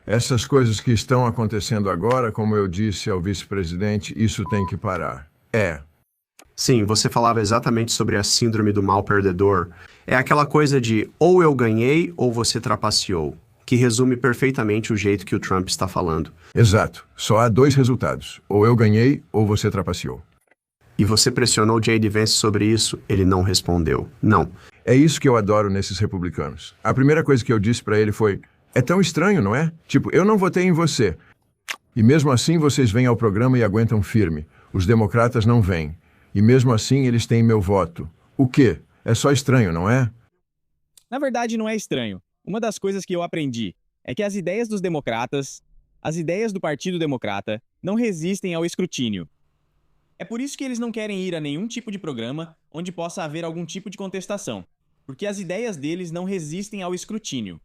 Essas coisas que estão acontecendo agora, como eu disse ao vice-presidente, isso tem que parar. Sim, você falava exatamente sobre a síndrome do mal perdedor. É aquela coisa de ou eu ganhei ou você trapaceou, que resume perfeitamente o jeito que o Trump está falando. Exato. Só há dois resultados. Ou eu ganhei, ou você trapaceou. E você pressionou J.D. Vance sobre isso, ele não respondeu. Não. É isso que eu adoro nesses republicanos. A primeira coisa que eu disse pra ele foi: é tão estranho, não é? Tipo, eu não votei em você. E mesmo assim vocês vêm ao programa e aguentam firme. Os democratas não vêm. E mesmo assim eles têm meu voto. O quê? É só estranho, não é? Na verdade, não é estranho. Uma das coisas que eu aprendi é que as ideias dos democratas, as ideias do Partido Democrata, não resistem ao escrutínio. É por isso que eles não querem ir a nenhum tipo de programa onde possa haver algum tipo de contestação, porque as ideias deles não resistem ao escrutínio.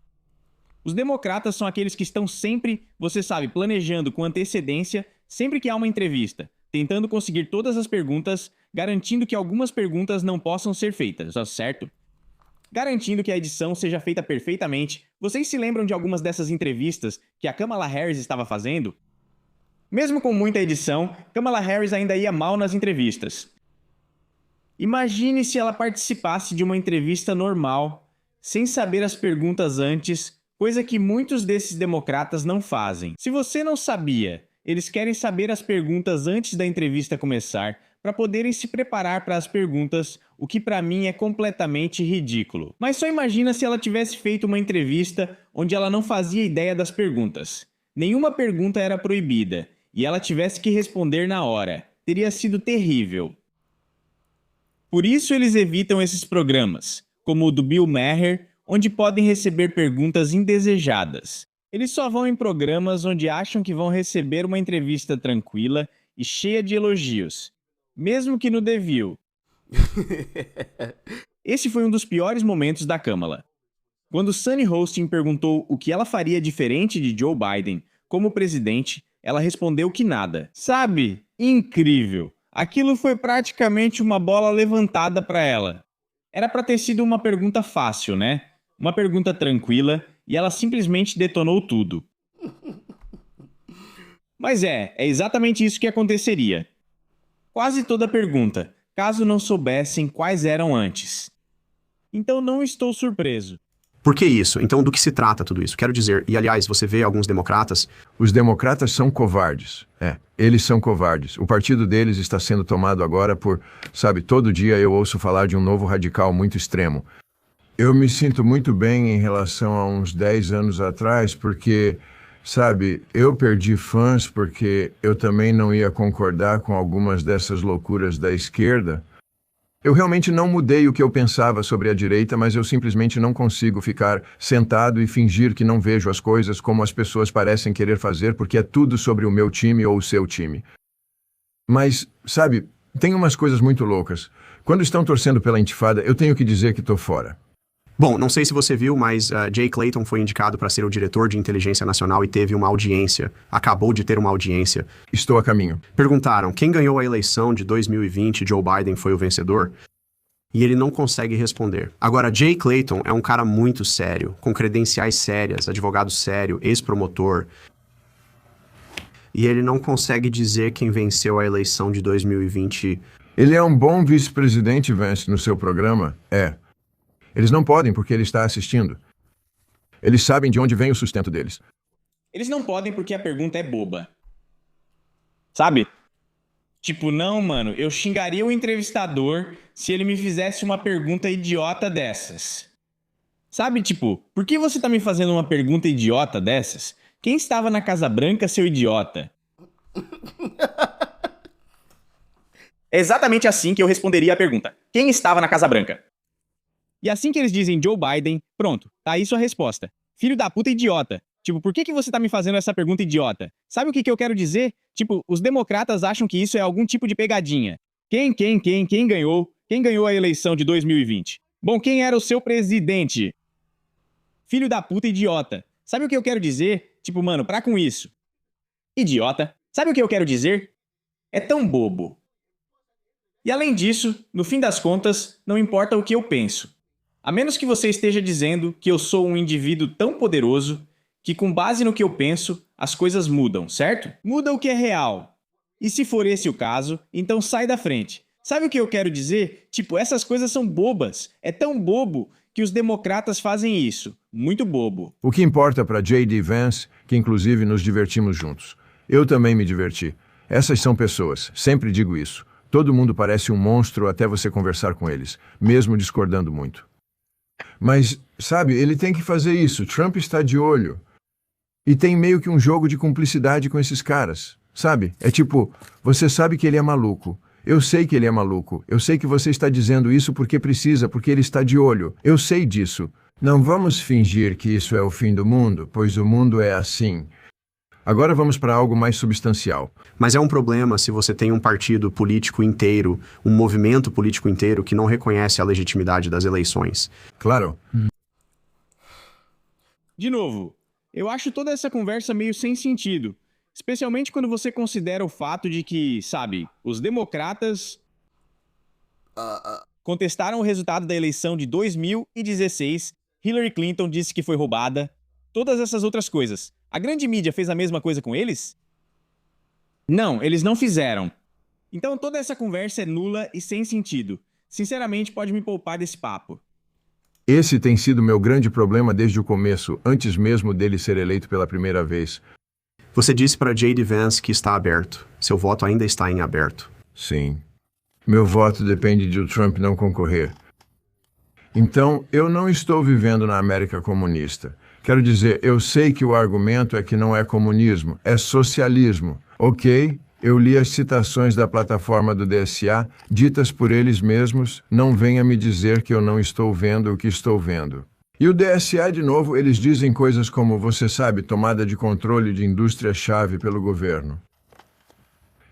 Os democratas são aqueles que estão sempre, você sabe, planejando com antecedência, sempre que há uma entrevista, tentando conseguir todas as perguntas, garantindo que algumas perguntas não possam ser feitas, certo? Garantindo que a edição seja feita perfeitamente. Vocês se lembram de algumas dessas entrevistas que a Kamala Harris estava fazendo? Mesmo com muita edição, Kamala Harris ainda ia mal nas entrevistas. Imagine se ela participasse de uma entrevista normal, sem saber as perguntas antes, coisa que muitos desses democratas não fazem. Se você não sabia, eles querem saber as perguntas antes da entrevista começar, para poderem se preparar para as perguntas, o que para mim é completamente ridículo. Mas só imagina se ela tivesse feito uma entrevista onde ela não fazia ideia das perguntas. Nenhuma pergunta era proibida, e ela tivesse que responder na hora. Teria sido terrível. Por isso eles evitam esses programas, como o do Bill Maher, onde podem receber perguntas indesejadas. Eles só vão em programas onde acham que vão receber uma entrevista tranquila e cheia de elogios, mesmo que no The View. Esse foi um dos piores momentos da Kamala. Quando Sunny Hostin perguntou o que ela faria diferente de Joe Biden como presidente, ela respondeu que nada. Sabe? Incrível! Aquilo foi praticamente uma bola levantada para ela. Era para ter sido uma pergunta fácil, né? Uma pergunta tranquila, e ela simplesmente detonou tudo. Mas é exatamente isso que aconteceria. Quase toda pergunta, caso não soubessem quais eram antes. Então não estou surpreso. Por que isso? Então, do que se trata tudo isso? Quero dizer, e aliás, você vê alguns democratas... Os democratas são covardes. Eles são covardes. O partido deles está sendo tomado agora por... Sabe, todo dia eu ouço falar de um novo radical muito extremo. Eu me sinto muito bem em relação a uns 10 anos atrás, porque, sabe, eu perdi fãs porque eu também não ia concordar com algumas dessas loucuras da esquerda. Eu realmente não mudei o que eu pensava sobre a direita, mas eu simplesmente não consigo ficar sentado e fingir que não vejo as coisas como as pessoas parecem querer fazer, porque é tudo sobre o meu time ou o seu time. Mas, sabe, tem umas coisas muito loucas. Quando estão torcendo pela intifada, eu tenho que dizer que tô fora. Bom, não sei se você viu, mas Jay Clayton foi indicado para ser o diretor de inteligência nacional e teve uma audiência. Acabou de ter uma audiência. Estou a caminho. Perguntaram, quem ganhou a eleição de 2020, Joe Biden foi o vencedor? E ele não consegue responder. Agora, Jay Clayton é um cara muito sério, com credenciais sérias, advogado sério, ex-promotor. E ele não consegue dizer quem venceu a eleição de 2020. Ele é um bom vice-presidente, Vance, no seu programa? Eles não podem porque ele está assistindo. Eles sabem de onde vem o sustento deles. Eles não podem porque a pergunta é boba. Sabe? Tipo, não, mano, eu xingaria o entrevistador se ele me fizesse uma pergunta idiota dessas. Sabe, tipo, por que você tá me fazendo uma pergunta idiota dessas? Quem estava na Casa Branca, seu idiota? É exatamente assim que eu responderia a pergunta. Quem estava na Casa Branca? E assim que eles dizem Joe Biden, pronto, tá aí sua resposta. Filho da puta idiota. Tipo, por que você tá me fazendo essa pergunta idiota? Sabe o que eu quero dizer? Tipo, os democratas acham que isso é algum tipo de pegadinha. Quem ganhou? Quem ganhou a eleição de 2020? Bom, quem era o seu presidente? Filho da puta idiota. Sabe o que eu quero dizer? Tipo, mano, pra com isso. Idiota. Sabe o que eu quero dizer? É tão bobo. E além disso, no fim das contas, não importa o que eu penso. A menos que você esteja dizendo que eu sou um indivíduo tão poderoso que com base no que eu penso, as coisas mudam, certo? Muda o que é real. E se for esse o caso, então sai da frente. Sabe o que eu quero dizer? Tipo, essas coisas são bobas. É tão bobo que os democratas fazem isso. Muito bobo. O que importa para J.D. Vance, que inclusive nos divertimos juntos. Eu também me diverti. Essas são pessoas, sempre digo isso. Todo mundo parece um monstro até você conversar com eles, mesmo discordando muito. Mas, sabe, ele tem que fazer isso. Trump está de olho. E tem meio que um jogo de cumplicidade com esses caras, sabe? É tipo, você sabe que ele é maluco. Eu sei que ele é maluco. Eu sei que você está dizendo isso porque precisa, porque ele está de olho. Eu sei disso. Não vamos fingir que isso é o fim do mundo, pois o mundo é assim. Agora vamos para algo mais substancial. Mas é um problema se você tem um partido político inteiro, um movimento político inteiro que não reconhece a legitimidade das eleições. Claro. De novo, eu acho toda essa conversa meio sem sentido. Especialmente quando você considera o fato de que, sabe, os democratas contestaram o resultado da eleição de 2016, Hillary Clinton disse que foi roubada, todas essas outras coisas. A grande mídia fez a mesma coisa com eles? Não, eles não fizeram. Então toda essa conversa é nula e sem sentido. Sinceramente, pode me poupar desse papo. Esse tem sido meu grande problema desde o começo, antes mesmo dele ser eleito pela primeira vez. Você disse para J.D. Vance que está aberto. Seu voto ainda está em aberto. Sim. Meu voto depende de o Trump não concorrer. Então, eu não estou vivendo na América comunista. Quero dizer, eu sei que o argumento é que não é comunismo, é socialismo. Ok? Eu li as citações da plataforma do DSA, ditas por eles mesmos, não venha me dizer que eu não estou vendo o que estou vendo. E o DSA, de novo, eles dizem coisas como, você sabe, tomada de controle de indústria-chave pelo governo.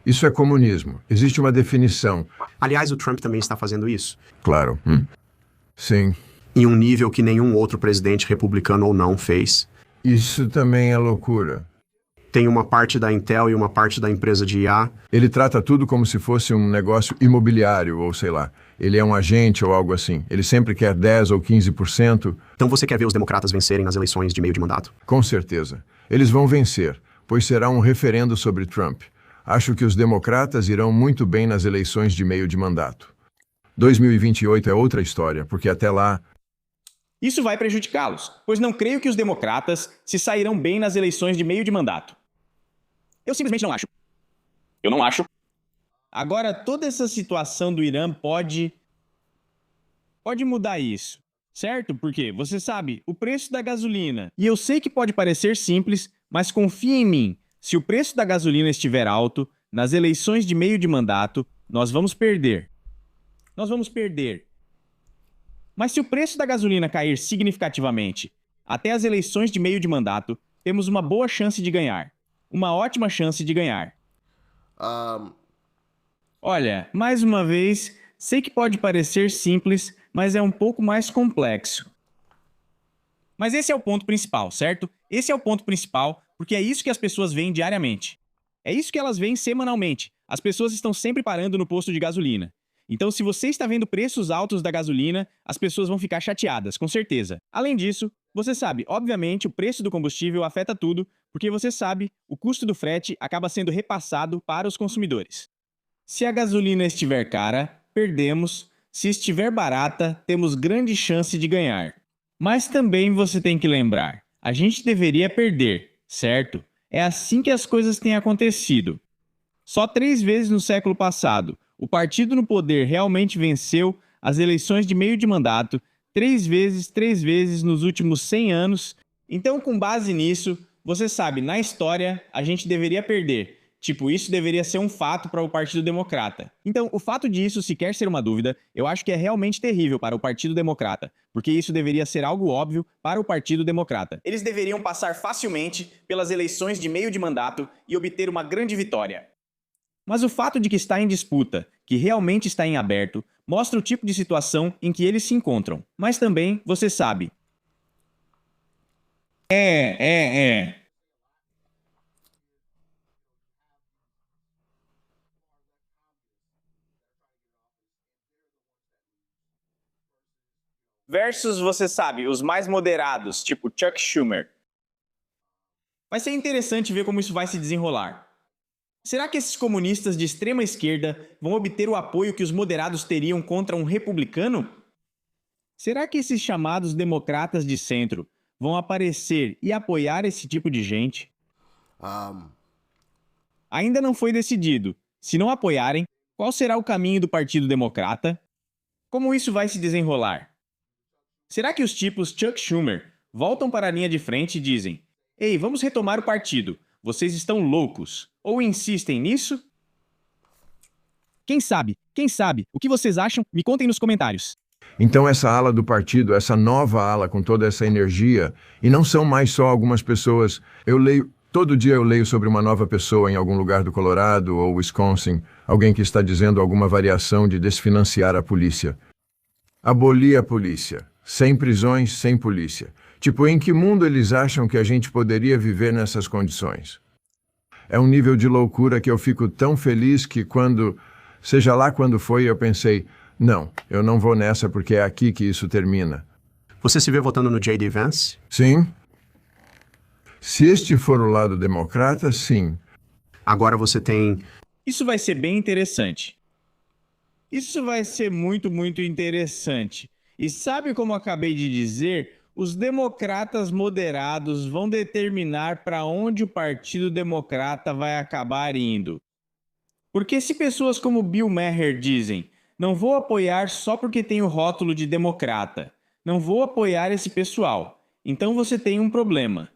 Isso é comunismo. Existe uma definição. Aliás, o Trump também está fazendo isso. Claro. Sim. Em um nível que nenhum outro presidente, republicano ou não, fez. Isso também é loucura. Tem uma parte da Intel e uma parte da empresa de IA. Ele trata tudo como se fosse um negócio imobiliário, ou sei lá. Ele é um agente ou algo assim. Ele sempre quer 10 ou 15%. Então você quer ver os democratas vencerem nas eleições de meio de mandato? Com certeza. Eles vão vencer, pois será um referendo sobre Trump. Acho que os democratas irão muito bem nas eleições de meio de mandato. 2028 é outra história, porque até lá... Isso vai prejudicá-los, pois não creio que os democratas se sairão bem nas eleições de meio de mandato. Eu simplesmente não acho. Eu não acho. Agora, toda essa situação do Irã pode mudar isso, certo? Porque, você sabe, o preço da gasolina. E eu sei que pode parecer simples, mas confia em mim. Se o preço da gasolina estiver alto, nas eleições de meio de mandato, nós vamos perder. Nós vamos perder. Mas se o preço da gasolina cair significativamente até as eleições de meio de mandato, temos uma boa chance de ganhar. Uma ótima chance de ganhar. Olha, mais uma vez, sei que pode parecer simples, mas é um pouco mais complexo. Mas esse é o ponto principal, certo? Esse é o ponto principal, porque é isso que as pessoas veem diariamente. É isso que elas veem semanalmente. As pessoas estão sempre parando no posto de gasolina. Então, se você está vendo preços altos da gasolina, as pessoas vão ficar chateadas, com certeza. Além disso, você sabe, obviamente, o preço do combustível afeta tudo, porque você sabe, o custo do frete acaba sendo repassado para os consumidores. Se a gasolina estiver cara, perdemos. Se estiver barata, temos grande chance de ganhar. Mas também você tem que lembrar, a gente deveria perder, certo? É assim que as coisas têm acontecido. Só 3 vezes no século passado, o partido no poder realmente venceu as eleições de meio de mandato, 3 vezes nos últimos 100 anos. Então, com base nisso, você sabe, na história, a gente deveria perder. Tipo, isso deveria ser um fato para o Partido Democrata. Então, o fato disso sequer ser uma dúvida, eu acho que é realmente terrível para o Partido Democrata, porque isso deveria ser algo óbvio para o Partido Democrata. Eles deveriam passar facilmente pelas eleições de meio de mandato e obter uma grande vitória. Mas o fato de que está em disputa, que realmente está em aberto, mostra o tipo de situação em que eles se encontram. Mas também, você sabe. Versus, você sabe, os mais moderados, tipo Chuck Schumer. Vai ser interessante ver como isso vai se desenrolar. Será que esses comunistas de extrema esquerda vão obter o apoio que os moderados teriam contra um republicano? Será que esses chamados democratas de centro vão aparecer e apoiar esse tipo de gente? Ainda não foi decidido. Se não apoiarem, qual será o caminho do Partido Democrata? Como isso vai se desenrolar? Será que os tipos Chuck Schumer voltam para a linha de frente e dizem: "Ei, vamos retomar o partido, vocês estão loucos"? Ou insistem nisso? Quem sabe? Quem sabe? O que vocês acham? Me contem nos comentários. Então essa ala do partido, essa nova ala com toda essa energia, e não são mais só algumas pessoas. Todo dia eu leio sobre uma nova pessoa em algum lugar do Colorado ou Wisconsin, alguém que está dizendo alguma variação de desfinanciar a polícia. Abolir a polícia. Sem prisões, sem polícia. Tipo, em que mundo eles acham que a gente poderia viver nessas condições? É um nível de loucura que eu fico tão feliz que seja lá quando foi, eu pensei, não, eu não vou nessa porque é aqui que isso termina. Você se vê votando no J.D. Vance? Sim. Se este for o lado democrata, sim. Agora você tem... Isso vai ser bem interessante. Isso vai ser muito, muito interessante. E sabe como eu acabei de dizer? Os democratas moderados vão determinar para onde o Partido Democrata vai acabar indo. Porque se pessoas como Bill Maher dizem: "Não vou apoiar só porque tem o rótulo de democrata. Não vou apoiar esse pessoal." Então você tem um problema.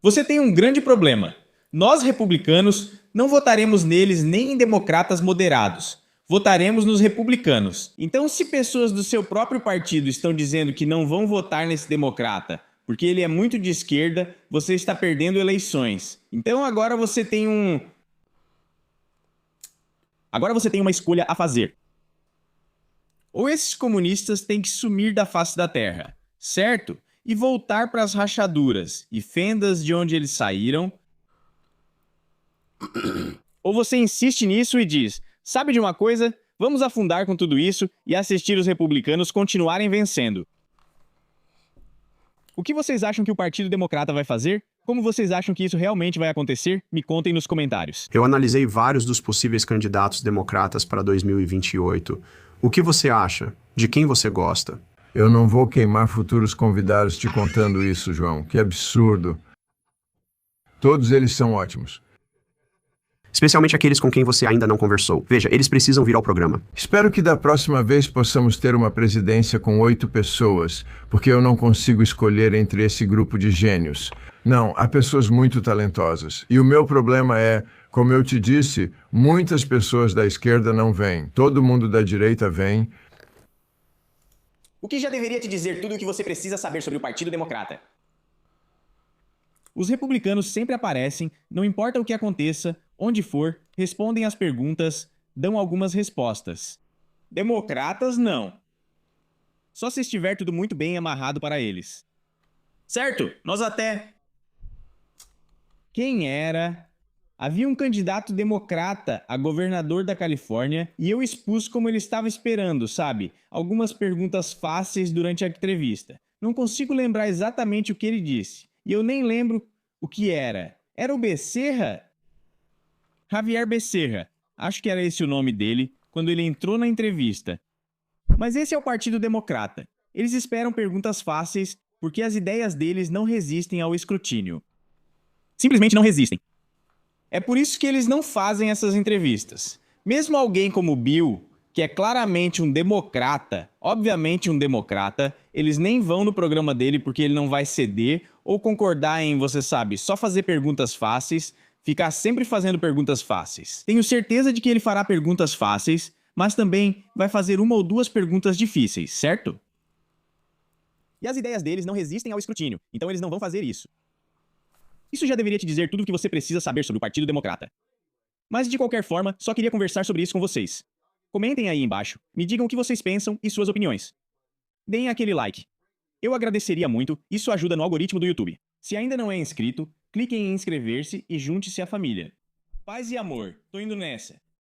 Você tem um grande problema. Nós, republicanos, não votaremos neles nem em democratas moderados. Votaremos nos republicanos. Então, se pessoas do seu próprio partido estão dizendo que não vão votar nesse democrata porque ele é muito de esquerda, você está perdendo eleições. Então agora você tem uma escolha a fazer. Ou esses comunistas têm que sumir da face da terra, certo? E voltar para as rachaduras e fendas de onde eles saíram. Ou você insiste nisso e diz: "Sabe de uma coisa? Vamos afundar com tudo isso e assistir os republicanos continuarem vencendo." O que vocês acham que o Partido Democrata vai fazer? Como vocês acham que isso realmente vai acontecer? Me contem nos comentários. Eu analisei vários dos possíveis candidatos democratas para 2028. O que você acha? De quem você gosta? Eu não vou queimar futuros convidados te contando isso, João. Que absurdo. Todos eles são ótimos. Especialmente aqueles com quem você ainda não conversou. Veja, eles precisam vir ao programa. Espero que da próxima vez possamos ter uma presidência com 8 pessoas, porque eu não consigo escolher entre esse grupo de gênios. Não, há pessoas muito talentosas. E o meu problema é, como eu te disse, muitas pessoas da esquerda não vêm. Todo mundo da direita vem. O que já deveria te dizer tudo o que você precisa saber sobre o Partido Democrata. Os republicanos sempre aparecem, não importa o que aconteça, onde for, respondem às perguntas, dão algumas respostas. Democratas, não. Só se estiver tudo muito bem amarrado para eles. Certo, nós até... Quem era? Havia um candidato democrata a governador da Califórnia e eu expus como ele estava esperando, sabe? Algumas perguntas fáceis durante a entrevista. Não consigo lembrar exatamente o que ele disse. E eu nem lembro o que era. Era o Becerra? Javier Becerra. Acho que era esse o nome dele quando ele entrou na entrevista. Mas esse é o Partido Democrata. Eles esperam perguntas fáceis porque as ideias deles não resistem ao escrutínio. Simplesmente não resistem. É por isso que eles não fazem essas entrevistas. Mesmo alguém como Bill, que é claramente um democrata, obviamente um democrata, eles nem vão no programa dele porque ele não vai ceder ou concordar em, você sabe, só fazer perguntas fáceis, ficar sempre fazendo perguntas fáceis. Tenho certeza de que ele fará perguntas fáceis, mas também vai fazer uma ou duas perguntas difíceis, certo? E as ideias deles não resistem ao escrutínio, então eles não vão fazer isso. Isso já deveria te dizer tudo o que você precisa saber sobre o Partido Democrata. Mas de qualquer forma, só queria conversar sobre isso com vocês. Comentem aí embaixo, me digam o que vocês pensam e suas opiniões. Deem aquele like. Eu agradeceria muito, isso ajuda no algoritmo do YouTube. Se ainda não é inscrito, clique em inscrever-se e junte-se à família. Paz e amor, tô indo nessa.